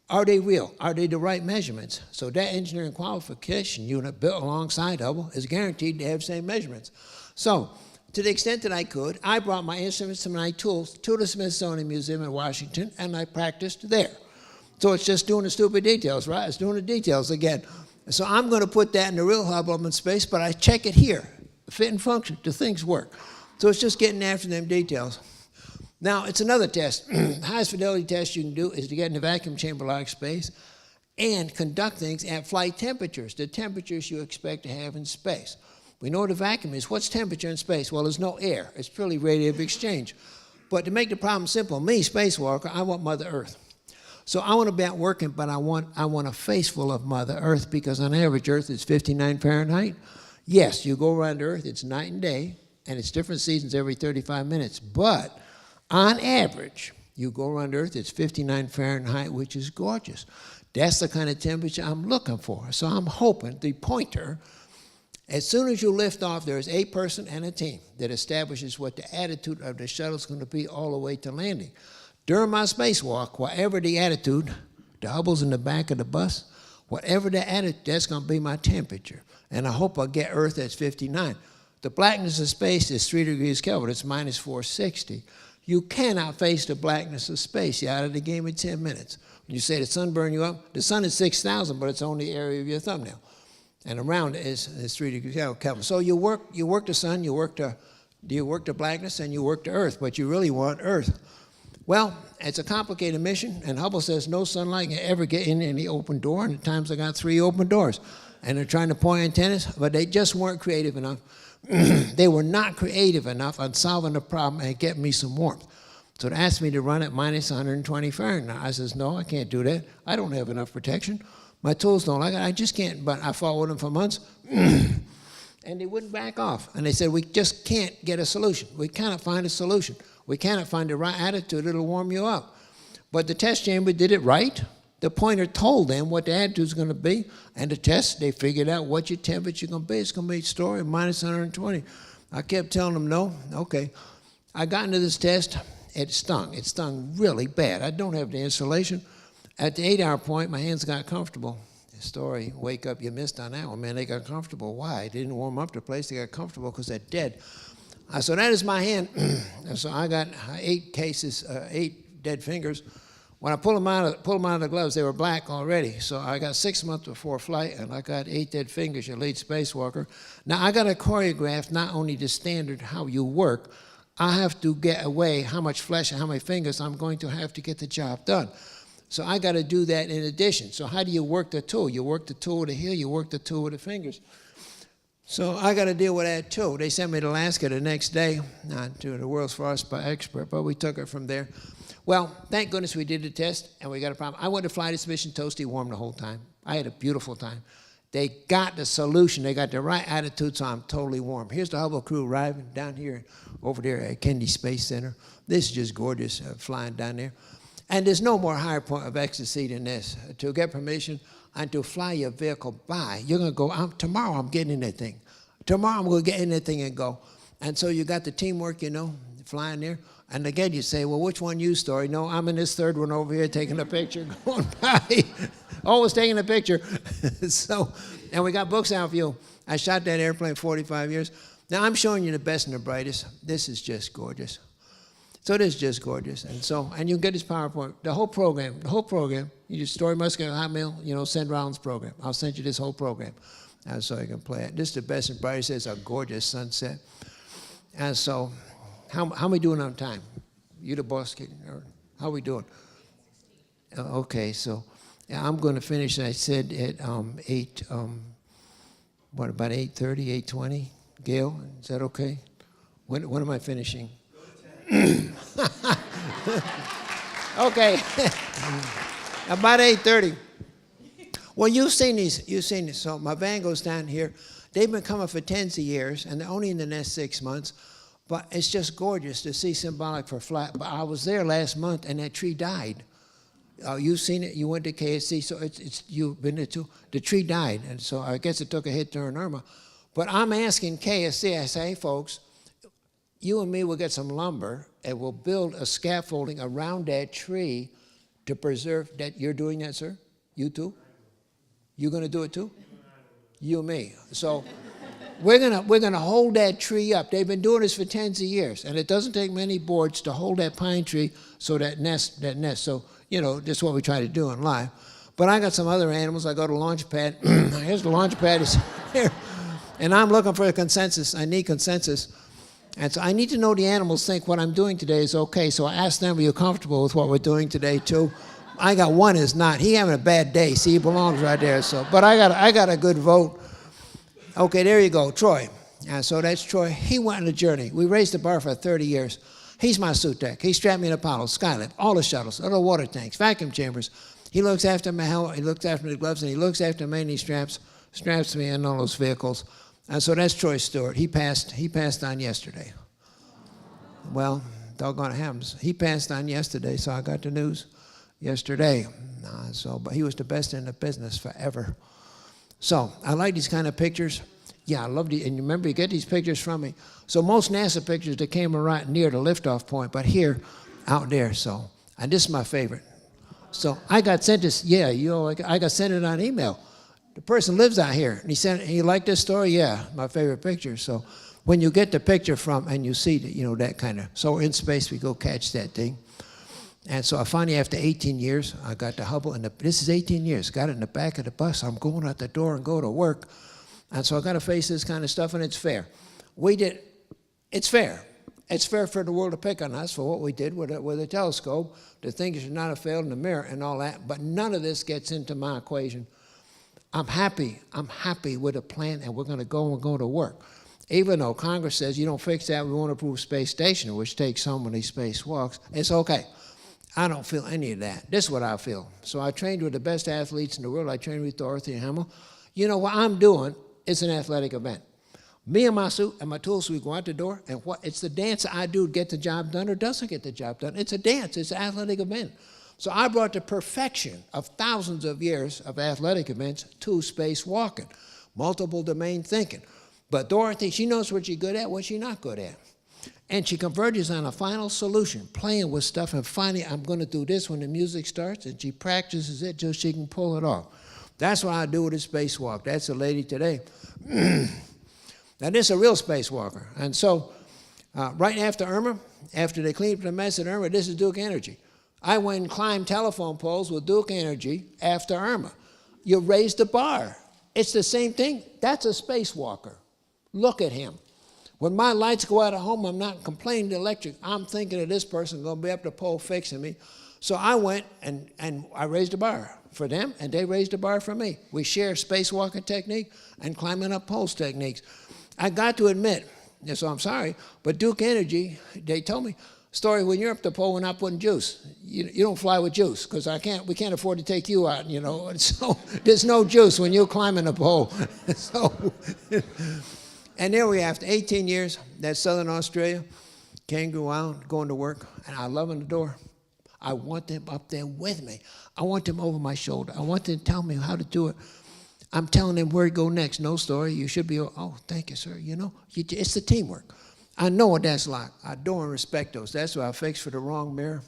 Are they real? Are they the right measurements? So that engineering qualification unit built alongside Hubble is guaranteed to have the same measurements. So to the extent that I could, I brought my instruments and my tools to the Smithsonian Museum in Washington, and I practiced there. So it's just doing the stupid details, right? It's doing the details again. So I'm going to put that in the real Hubble up in space, but I check it here. Fit and function, do things work? So it's just getting after them details. Now, it's another test. The highest fidelity test you can do is to get in a vacuum chamber like space and conduct things at flight temperatures, the temperatures you expect to have in space. We know what a vacuum is. What's temperature in space? Well, there's no air. It's purely radiative exchange. But to make the problem simple, me, spacewalker, I want Mother Earth. So I want to be out working, but I want a face full of Mother Earth, because on average, Earth is 59 Fahrenheit. Yes, you go around Earth, it's night and day, and it's different seasons every 35 minutes. But on average, you go around Earth, it's 59 Fahrenheit, which is gorgeous. That's the kind of temperature I'm looking for. So I'm hoping the pointer, as soon as you lift off, there's a person and a team that establishes what the attitude of the shuttle is going to be all the way to landing. During my spacewalk, whatever the attitude, the Hubble's in the back of the bus, whatever the attitude, that's going to be my temperature. And I hope I get Earth at 59. The blackness of space is 3 degrees Kelvin. It's minus 460. You cannot face the blackness of space. You're out of the game in 10 minutes. When you say the sun burn you up, the sun is 6,000, but it's only the area of your thumbnail. And around it is 3 degrees Kelvin. So you work the sun, you work the blackness, and you work the Earth, but you really want Earth. Well, it's a complicated mission, and Hubble says no sunlight can ever get in any open door, and at times I got 3 open doors. And they're trying to point antennas, but they just weren't creative enough. They were not creative enough on solving the problem and getting me some warmth. So they asked me to run at minus 120 Fahrenheit. I says, no, I can't do that. I don't have enough protection. My tools don't like it. I just can't. But I fought with them for months, and they wouldn't back off. And they said, we just can't get a solution. We cannot find a solution. We cannot find the right attitude that'll warm you up. But the test chamber did it right. The pointer told them what the attitude is going to be, and the test, they figured out what your temperature is going to be. It's going to be story minus 120. I kept telling them no. Okay. I got into this test. It stung. It stung really bad. I don't have the insulation. At the 8-hour point, my hands got comfortable. The story, wake up, you missed on that one. Man, they got comfortable. Why? They didn't warm up the place. They got comfortable because they're dead. So that is my hand. So I got 8 cases, 8 dead fingers. When I pulled them out of the gloves, they were black already. So I got 6 months before flight, and I got 8 dead fingers, your lead spacewalker. Now, I got to choreograph not only the standard how you work, I have to get away how much flesh and how many fingers I'm going to have to get the job done. So I got to do that in addition. So how do you work the tool? You work the tool with the heel, you work the tool with the fingers. So I got to deal with that too. They sent me to Alaska the next day, not to the world's frostbite expert, but we took it from there. Well, thank goodness we did the test, and we got a problem. I wanted to fly this mission toasty warm the whole time. I had a beautiful time. They got the solution. They got the right attitude, so I'm totally warm. Here's the Hubble crew arriving down here, over there at Kennedy Space Center. This is just gorgeous, flying down there. And there's no more higher point of ecstasy than this. To get permission and to fly your vehicle by, you're going to go, tomorrow I'm getting in that thing. Tomorrow I'm going to get in that thing and go. And so you got the teamwork, you know, flying there. And again, you say, well, which one you, Story? No, I'm in this third one over here taking a picture, going by. Always taking a picture. So, and we got books out for you. I shot that airplane 45 years. Now I'm showing you the best and the brightest. This is just gorgeous. So this is just gorgeous. And so, and you can get this PowerPoint, the whole program, you just Story Musgrave, Hotmail, you know, send Rollins program. I'll send you this whole program. And so you can play it. This is the best and brightest. It's a gorgeous sunset. And so, how we doing on time? You the boss, kid? Or how we doing? Okay, so yeah, I'm going to finish, I said, at about 8:30, 8:20? Gail, is that okay? When am I finishing? Okay, about 8:30. Well, you've seen these. So my van goes down here. They've been coming for tens of years, and they're only in the next 6 months. But it's just gorgeous to see symbolic for flat. But I was there last month, and that tree died. You've seen it. You went to KSC, so you've been there too. The tree died, and so I guess it took a hit during Irma. But I'm asking KSC. I say, hey, folks, you and me will get some lumber, and we'll build a scaffolding around that tree to preserve that. You're doing that, sir? You too? You going to do it too? You and me. So we're gonna hold that tree up. They've been doing this for tens of years, and it doesn't take many boards to hold that pine tree so that nest. So, you know, that's what we try to do in life. But I got some other animals. I go to launch pad. Here's the launch pad. It's here. And I'm looking for a consensus. I need consensus. And so I need to know the animals think what I'm doing today is okay. So I asked them, are you comfortable with what we're doing today too? I got one is not. He having a bad day. See, he belongs right there. So, but I got a good vote. Okay, there you go, Troy. So that's Troy. He went on a journey. We raised the bar for 30 years. He's my suit tech. He strapped me in Apollo, Skylab, all the shuttles, all the water tanks, vacuum chambers. He looks after my helmet, he looks after the gloves, and he looks after me, and he straps me in all those vehicles. And so that's Troy Stewart. He passed on yesterday. Well, doggone it happens. He passed on yesterday, so I got the news yesterday. But he was the best in the business forever. So I like these kind of pictures. Yeah, I love these. And remember, you get these pictures from me. So most NASA pictures, they came right near the liftoff point, but here, out there. So, and this is my favorite. So I got sent this. Yeah, I got sent it on email. The person lives out here, and he said, "You like this story?" Yeah, my favorite picture. So when you get the picture from, and you see that, you know, that kind of. So in space, we go catch that thing. And so I finally, after 18 years, I got the Hubble, and this is 18 years, got it in the back of the bus. I'm going out the door and go to work. And so I got to face this kind of stuff, and it's fair. It's fair. It's fair for the world to pick on us for what we did with a telescope. The thing should not have failed in the mirror and all that, but none of this gets into my equation. I'm happy with a plan, and we're going to go to work. Even though Congress says you don't fix that, we won't approve space station, which takes so many spacewalks. It's okay. I don't feel any of that. This is what I feel. So I trained with the best athletes in the world. I trained with Dorothy and Hamill. You know what I'm doing? It's an athletic event. Me and my suit and my tools, we go out the door, and it's the dance I do to get the job done or doesn't get the job done. It's a dance. It's an athletic event. So I brought the perfection of thousands of years of athletic events to spacewalking, multiple domain thinking. But Dorothy, she knows what she's good at, what she's not good at. And she converges on a final solution, playing with stuff, and finally, I'm going to do this when the music starts, and she practices it till she can pull it off. That's what I do with a spacewalk. That's a lady today. Now, this is a real spacewalker. And so, right after Irma, after they cleaned up the mess at Irma, this is Duke Energy. I went and climbed telephone poles with Duke Energy after Irma. You raise the bar. It's the same thing. That's a spacewalker. Look at him. When my lights go out at home, I'm not complaining to electric. I'm thinking of this person going to be up the pole fixing me. So I went and I raised the bar for them, and they raised the bar for me. We share spacewalking technique and climbing up poles techniques. I got to admit, so I'm sorry, but Duke Energy, they told me, Story, when you're up the pole, we're not putting juice. You don't fly with juice, because we can't afford to take you out, And so there's no juice when you're climbing the pole. So, and there we are, after 18 years, that's Southern Australia, Kangaroo Island, going to work, and I love in the door. I want them up there with me. I want them over my shoulder. I want them to tell me how to do it. I'm telling them where to go next. No story. You should be, oh, thank you, sir. It's the teamwork. I know what that's like. I adore and respect those. That's why I fixed for the wrong mirror.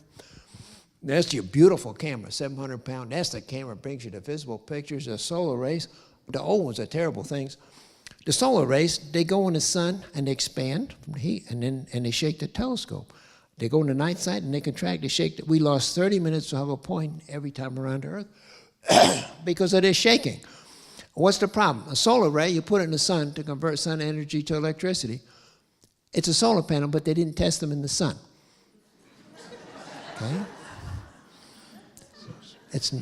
That's your beautiful camera, 700 pound. That's the camera that brings you the visible pictures. The solar rays, the old ones are terrible things. The solar rays, they go in the sun and they expand from the heat, and they shake the telescope. They go in the night side and they contract, they shake. We lost 30 minutes to have a point every time around the Earth because of this shaking. What's the problem? A solar ray, you put it in the sun to convert sun energy to electricity. It's a solar panel, but they didn't test them in the sun. Okay? It's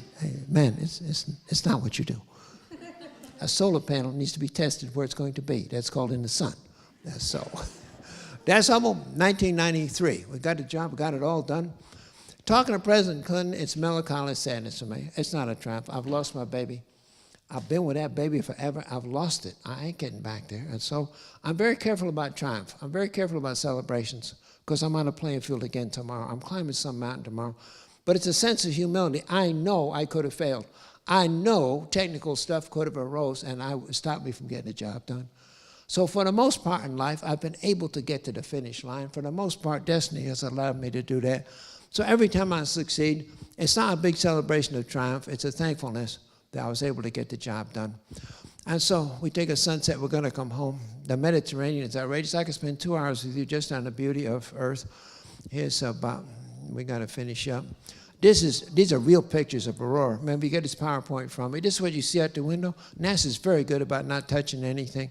not what you do. A solar panel needs to be tested where it's going to be. That's called in the sun. That's Hubble, 1993. We got the job, we got it all done. Talking to President Clinton, it's melancholy sadness for me. It's not a triumph. I've lost my baby. I've been with that baby forever. I've lost it. I ain't getting back there. And so I'm very careful about triumph. I'm very careful about celebrations, because I'm on a playing field again tomorrow. I'm climbing some mountain tomorrow. But it's a sense of humility. I know I could have failed. I know technical stuff could have arose and stopped me from getting the job done. So for the most part in life, I've been able to get to the finish line. For the most part, destiny has allowed me to do that. So every time I succeed, it's not a big celebration of triumph. It's a thankfulness that I was able to get the job done. And so we take a sunset, we're going to come home. The Mediterranean is outrageous. I could spend 2 hours with you just on the beauty of Earth. Here's about, we got to finish up. These are real pictures of aurora. Remember, you get this PowerPoint from me. This is what you see out the window. NASA's very good about not touching anything.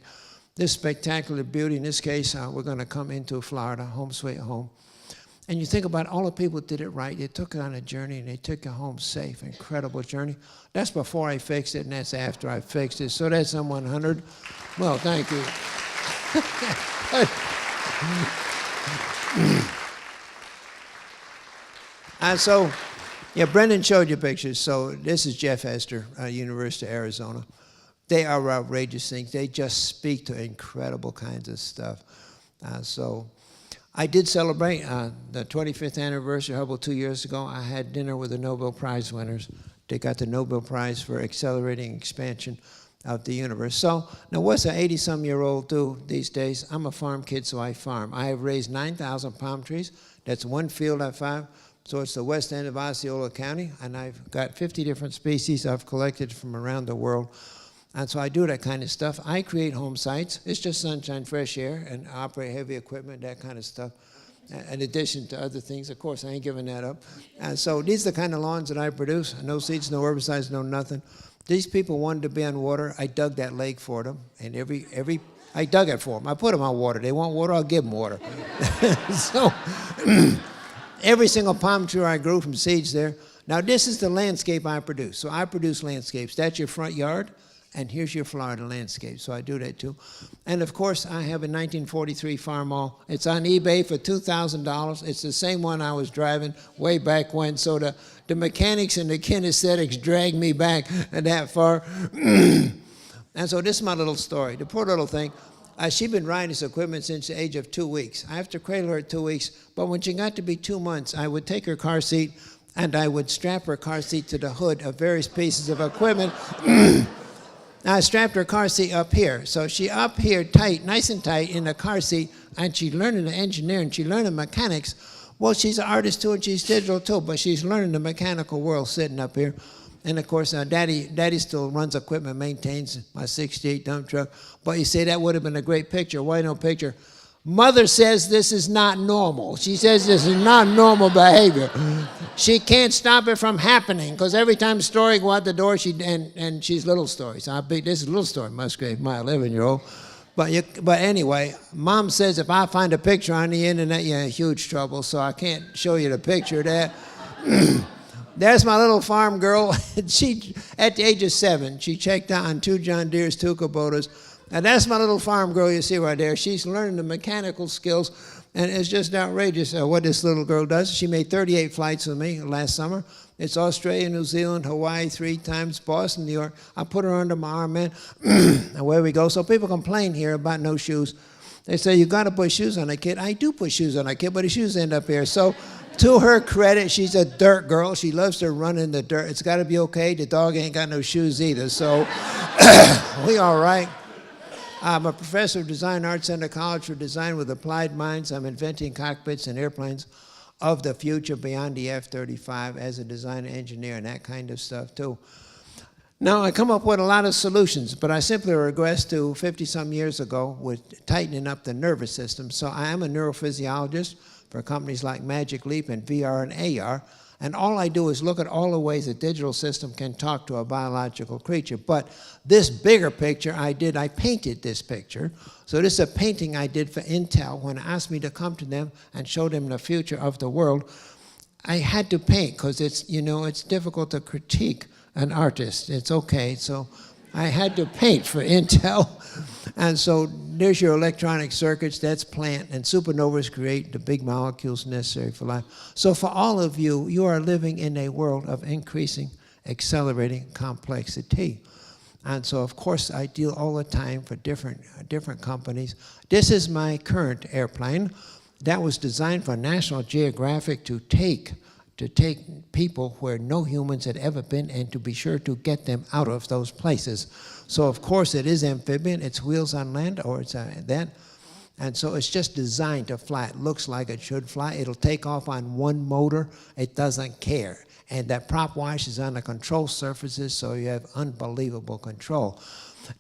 This spectacular beauty, in this case, we're going to come into Florida, home sweet home. And you think about all the people that did it right. They took it on a journey, and they took it home safe. Incredible journey. That's before I fixed it, and that's after I fixed it. So that's on 100. Well, thank you. And so, yeah, Brendan showed you pictures. So this is Jeff Hester, University of Arizona. They are outrageous things. They just speak to incredible kinds of stuff. So I did celebrate the 25th anniversary of Hubble 2 years ago. I had dinner with the Nobel Prize winners. They got the Nobel Prize for accelerating expansion of the universe. So now what's an 80-some-year-old do these days? I'm a farm kid, so I farm. I have raised 9,000 palm trees. That's one field I farm. So it's the west end of Osceola County, and I've got 50 different species I've collected from around the world. And so I do that kind of stuff. I create home sites. It's just sunshine, fresh air, and operate heavy equipment, that kind of stuff. In addition to other things, of course, I ain't giving that up. And so these are the kind of lawns that I produce. No seeds, no herbicides, no nothing. These people wanted to be on water. I dug that lake for them, and I dug it for them. I put them on water. They want water, I'll give them water. So every single palm tree I grew from seeds there. Now this is the landscape I produce. So I produce landscapes. That's your front yard. And here's your Florida landscape, so I do that too. And of course, I have a 1943 Farmall. It's on eBay for $2,000. It's the same one I was driving way back when, so the mechanics and the kinesthetics dragged me back that far. And so this is my little story. The poor little thing, she'd been riding this equipment since the age of 2 weeks. I have to cradle her at 2 weeks, but when she got to be 2 months, I would take her car seat and I would strap her car seat to the hood of various pieces of equipment. I strapped her car seat up here. So she up here tight, nice and tight in the car seat, and she's learning the engineering, she's learning mechanics. Well, she's an artist too, and she's digital too, but she's learning the mechanical world sitting up here. And of course, Daddy still runs equipment, maintains my 68 dump truck. But you say that would have been a great picture. Why no picture? Mother says this is not normal. She says this is not normal behavior. She can't stop it from happening, because every time Story go out the door, and she's little Story. So this is little Story, Musgrave, my 11-year-old. But anyway, Mom says if I find a picture on the internet, you're in huge trouble, so I can't show you the picture of that. There's my little farm girl. She, at the age of 7, she checked out on 2 John Deere's, 2 Kubotas. And that's my little farm girl you see right there. She's learning the mechanical skills And it's just outrageous what this little girl does. She made 38 flights with me last summer. It's Australia, New Zealand, Hawaii 3 times, Boston, New York. I put her under my arm, man, and away we go. So people complain here about no shoes. They say, you got to put shoes on a kid. I do put shoes on a kid, but the shoes end up here. So to her credit, she's a dirt girl. She loves to run in the dirt. It's got to be okay. The dog ain't got no shoes either. So we all right. I'm a professor of design, Art Center College for Design with Applied Minds. I'm inventing cockpits and airplanes of the future beyond the F-35 as a designer, engineer, and that kind of stuff too. Now, I come up with a lot of solutions, but I simply regress to 50-some years ago with tightening up the nervous system. So I am a neurophysiologist for companies like Magic Leap and VR and AR, and all I do is look at all the ways a digital system can talk to a biological creature. But this bigger picture I painted this picture. So this is a painting I did for Intel when they asked me to come to them and show them the future of the world. I had to paint because it's, you know, it's difficult to critique an artist. It's okay. So I had to paint for Intel. And so there's your electronic circuits, that's plant, and supernovas create the big molecules necessary for life. So for all of you, you are living in a world of increasing, accelerating complexity. And so, of course, I deal all the time for different companies. This is my current airplane. That was designed for National Geographic to take people where no humans had ever been and to be sure to get them out of those places. So, of course, it is amphibian. It's wheels on land, or it's that. And so it's just designed to fly. It looks like it should fly. It'll take off on one motor. It doesn't care. And that prop wash is on the control surfaces, so you have unbelievable control.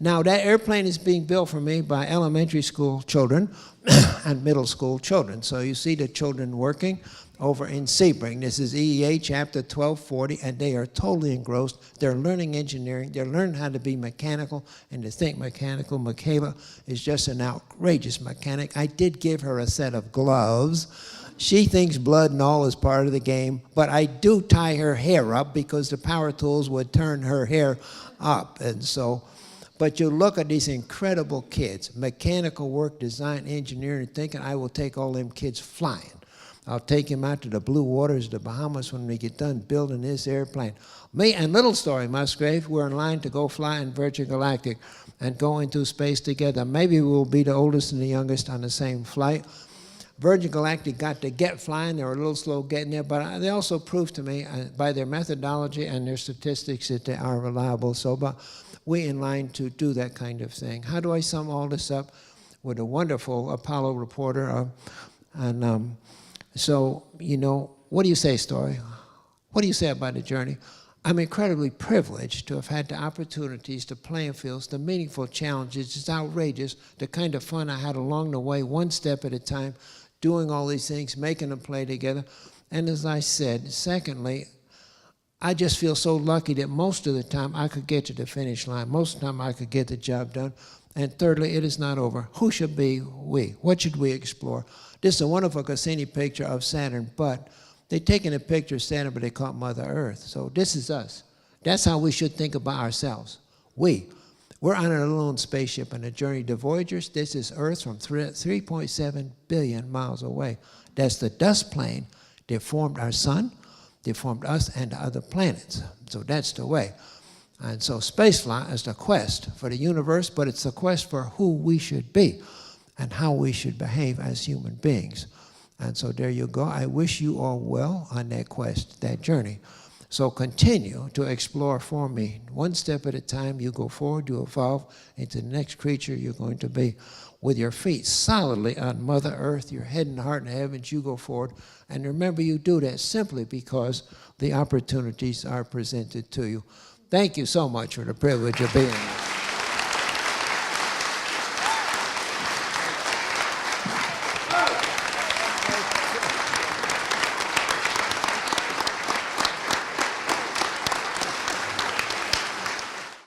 Now, that airplane is being built for me by elementary school children and middle school children. So you see the children working over in Sebring. This is EEA chapter 1240, and they are totally engrossed. They're learning engineering. They're learning how to be mechanical and to think mechanical. Michaela is just an outrageous mechanic. I did give her a set of gloves. She thinks blood and all is part of the game, but I do tie her hair up because the power tools would turn her hair up. And so, but you look at these incredible kids, mechanical work, design, engineering, thinking I will take all them kids flying. I'll take him out to the blue waters, the Bahamas, when we get done building this airplane. Me and Little Story Musgrave, we're in line to go fly in Virgin Galactic and go into space together. Maybe we'll be the oldest and the youngest on the same flight. Virgin Galactic got to get flying. They were a little slow getting there, but they also proved to me by their methodology and their statistics that they are reliable. So but we're in line to do that kind of thing. How do I sum all this up? With a wonderful Apollo reporter. So, you know, what do you say, Story? What do you say about the journey? I'm incredibly privileged to have had the opportunities, the playing fields, the meaningful challenges. It's outrageous, the kind of fun I had along the way, one step at a time, doing all these things, making them play together. And as I said, secondly, I just feel so lucky that most of the time I could get to the finish line. Most of the time I could get the job done. And thirdly, it is not over. Who should be we? What should we explore? This is a wonderful Cassini picture of Saturn, but they've taken a picture of Saturn, but they caught Mother Earth. So this is us. That's how we should think about ourselves. We're on an alone spaceship on a journey to Voyagers. This is Earth from 3.7 billion miles away. That's the dust plane that formed our sun, that formed us and the other planets. So that's the way. And so spaceflight is the quest for the universe, but it's the quest for who we should be and how we should behave as human beings. And so there you go. I wish you all well on that quest, that journey. So continue to explore for me. One step at a time, you go forward, you evolve into the next creature you're going to be. With your feet solidly on Mother Earth, your head and heart in the heavens, you go forward. And remember, you do that simply because the opportunities are presented to you. Thank you so much for the privilege of being here.